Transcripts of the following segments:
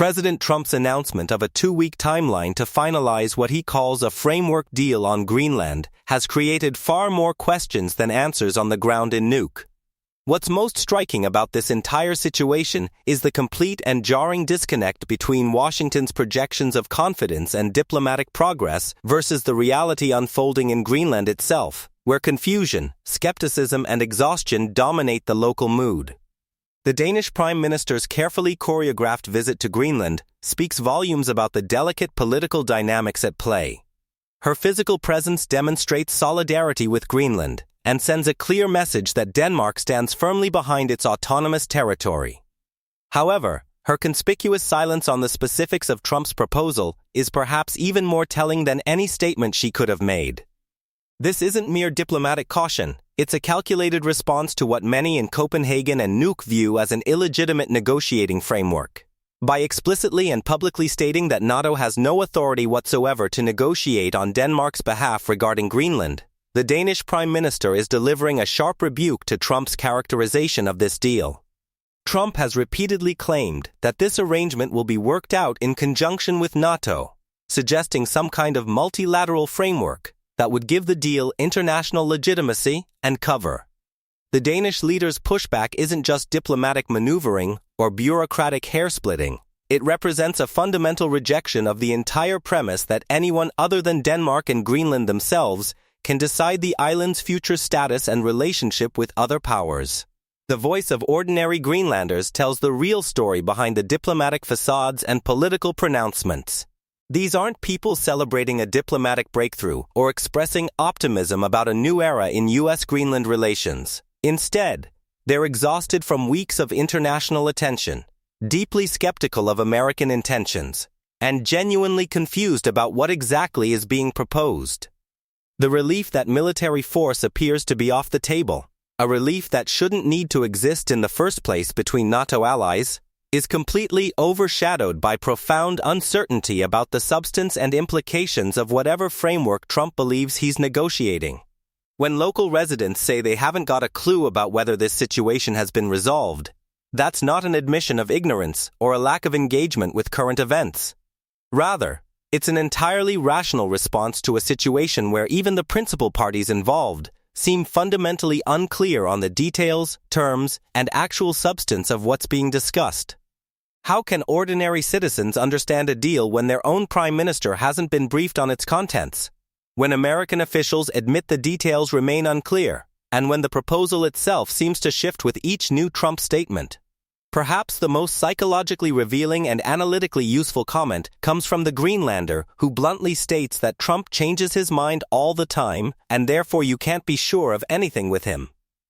President Trump's announcement of a 2-week timeline to finalize what he calls a framework deal on Greenland has created far more questions than answers on the ground in Nuuk. What's most striking about this entire situation is the complete and jarring disconnect between Washington's projections of confidence and diplomatic progress versus the reality unfolding in Greenland itself, where confusion, skepticism, and exhaustion dominate the local mood. The Danish Prime Minister's carefully choreographed visit to Greenland speaks volumes about the delicate political dynamics at play. Her physical presence demonstrates solidarity with Greenland and sends a clear message that Denmark stands firmly behind its autonomous territory. However, her conspicuous silence on the specifics of Trump's proposal is perhaps even more telling than any statement she could have made. This isn't mere diplomatic caution, it's a calculated response to what many in Copenhagen and Nuuk view as an illegitimate negotiating framework. By explicitly and publicly stating that NATO has no authority whatsoever to negotiate on Denmark's behalf regarding Greenland, the Danish Prime Minister is delivering a sharp rebuke to Trump's characterization of this deal. Trump has repeatedly claimed that this arrangement will be worked out in conjunction with NATO, suggesting some kind of multilateral framework that would give the deal international legitimacy and cover. The Danish leader's pushback isn't just diplomatic maneuvering or bureaucratic hair-splitting. It represents a fundamental rejection of the entire premise that anyone other than Denmark and Greenland themselves can decide the island's future status and relationship with other powers. The voice of ordinary Greenlanders tells the real story behind the diplomatic facades and political pronouncements. These aren't people celebrating a diplomatic breakthrough or expressing optimism about a new era in U.S.-Greenland relations. Instead, they're exhausted from weeks of international attention, deeply skeptical of American intentions, and genuinely confused about what exactly is being proposed. The relief that military force appears to be off the table, a relief that shouldn't need to exist in the first place between NATO allies, is completely overshadowed by profound uncertainty about the substance and implications of whatever framework Trump believes he's negotiating. When local residents say they haven't got a clue about whether this situation has been resolved, that's not an admission of ignorance or a lack of engagement with current events. Rather, it's an entirely rational response to a situation where even the principal parties involved seem fundamentally unclear on the details, terms, and actual substance of what's being discussed. How can ordinary citizens understand a deal when their own prime minister hasn't been briefed on its contents? When American officials admit the details remain unclear, and when the proposal itself seems to shift with each new Trump statement? Perhaps the most psychologically revealing and analytically useful comment comes from the Greenlander, who bluntly states that Trump changes his mind all the time, and therefore you can't be sure of anything with him.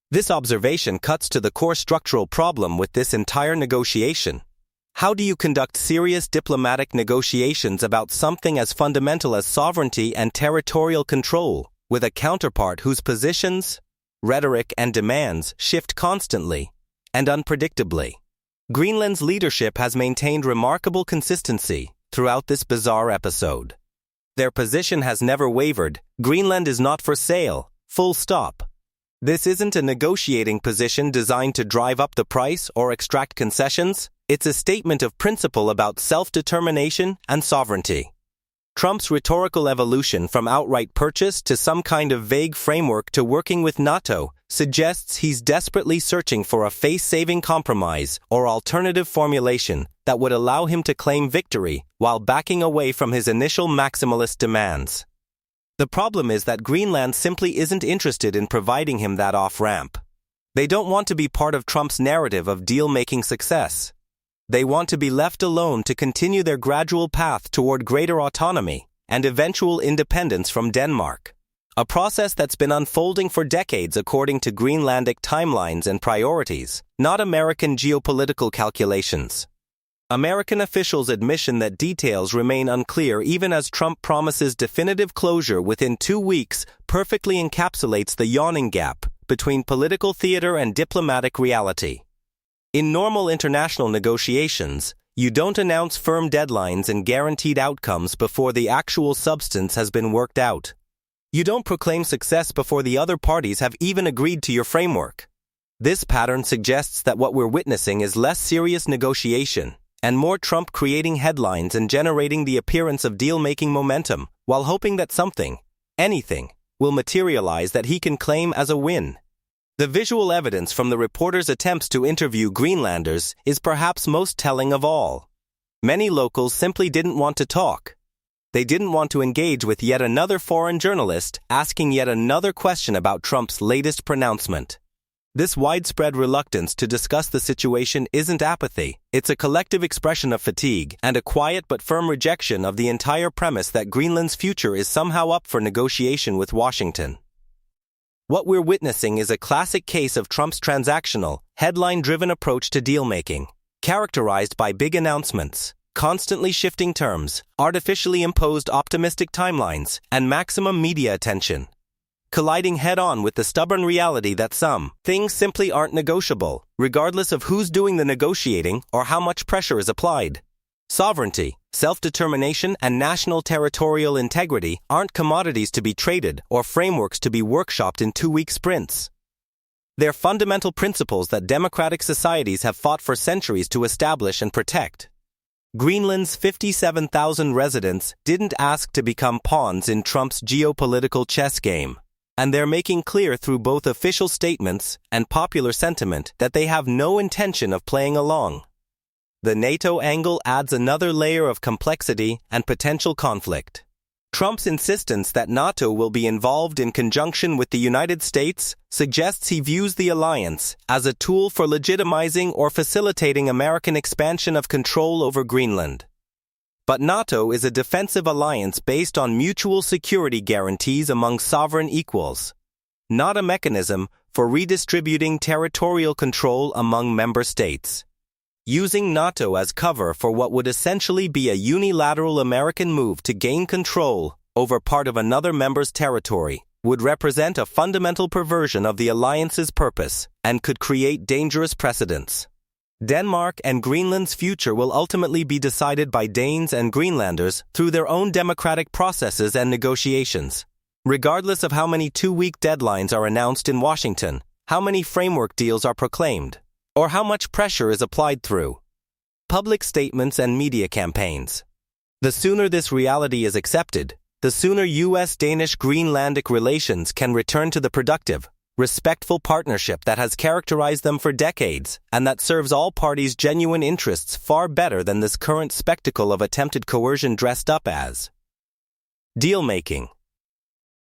This observation cuts to the core structural problem with this entire negotiation. How do you conduct serious diplomatic negotiations about something as fundamental as sovereignty and territorial control, with a counterpart whose positions, rhetoric, and demands shift constantly and unpredictably? Greenland's leadership has maintained remarkable consistency throughout this bizarre episode. Their position has never wavered. Greenland is not for sale, full stop. This isn't a negotiating position designed to drive up the price or extract concessions. It's a statement of principle about self-determination and sovereignty. Trump's rhetorical evolution from outright purchase to some kind of vague framework to working with NATO suggests he's desperately searching for a face-saving compromise or alternative formulation that would allow him to claim victory while backing away from his initial maximalist demands. The problem is that Greenland simply isn't interested in providing him that off-ramp. They don't want to be part of Trump's narrative of deal-making success. They want to be left alone to continue their gradual path toward greater autonomy and eventual independence from Denmark. A process that's been unfolding for decades according to Greenlandic timelines and priorities, not American geopolitical calculations. American officials' admission that details remain unclear even as Trump promises definitive closure within 2 weeks perfectly encapsulates the yawning gap between political theater and diplomatic reality. In normal international negotiations, you don't announce firm deadlines and guaranteed outcomes before the actual substance has been worked out. You don't proclaim success before the other parties have even agreed to your framework. This pattern suggests that what we're witnessing is less serious negotiation and more Trump creating headlines and generating the appearance of deal-making momentum, while hoping that something, anything, will materialize that he can claim as a win. The visual evidence from the reporter's attempts to interview Greenlanders is perhaps most telling of all. Many locals simply didn't want to talk. They didn't want to engage with yet another foreign journalist asking yet another question about Trump's latest pronouncement. This widespread reluctance to discuss the situation isn't apathy, it's a collective expression of fatigue and a quiet but firm rejection of the entire premise that Greenland's future is somehow up for negotiation with Washington. What we're witnessing is a classic case of Trump's transactional, headline-driven approach to deal-making, characterized by big announcements, constantly shifting terms, artificially imposed optimistic timelines, and maximum media attention, colliding head-on with the stubborn reality that some things simply aren't negotiable, regardless of who's doing the negotiating or how much pressure is applied. Sovereignty, self-determination, and national territorial integrity aren't commodities to be traded or frameworks to be workshopped in 2-week sprints. They're fundamental principles that democratic societies have fought for centuries to establish and protect. Greenland's 57,000 residents didn't ask to become pawns in Trump's geopolitical chess game, and they're making clear through both official statements and popular sentiment that they have no intention of playing along. The NATO angle adds another layer of complexity and potential conflict. Trump's insistence that NATO will be involved in conjunction with the United States suggests he views the alliance as a tool for legitimizing or facilitating American expansion of control over Greenland. But NATO is a defensive alliance based on mutual security guarantees among sovereign equals, not a mechanism for redistributing territorial control among member states. Using NATO as cover for what would essentially be a unilateral American move to gain control over part of another member's territory would represent a fundamental perversion of the alliance's purpose and could create dangerous precedents. Denmark and Greenland's future will ultimately be decided by Danes and Greenlanders through their own democratic processes and negotiations. Regardless of how many 2-week deadlines are announced in Washington, how many framework deals are proclaimed, or how much pressure is applied through public statements and media campaigns. The sooner this reality is accepted, the sooner U.S.-Danish-Greenlandic relations can return to the productive, respectful partnership that has characterized them for decades and that serves all parties' genuine interests far better than this current spectacle of attempted coercion dressed up as deal-making.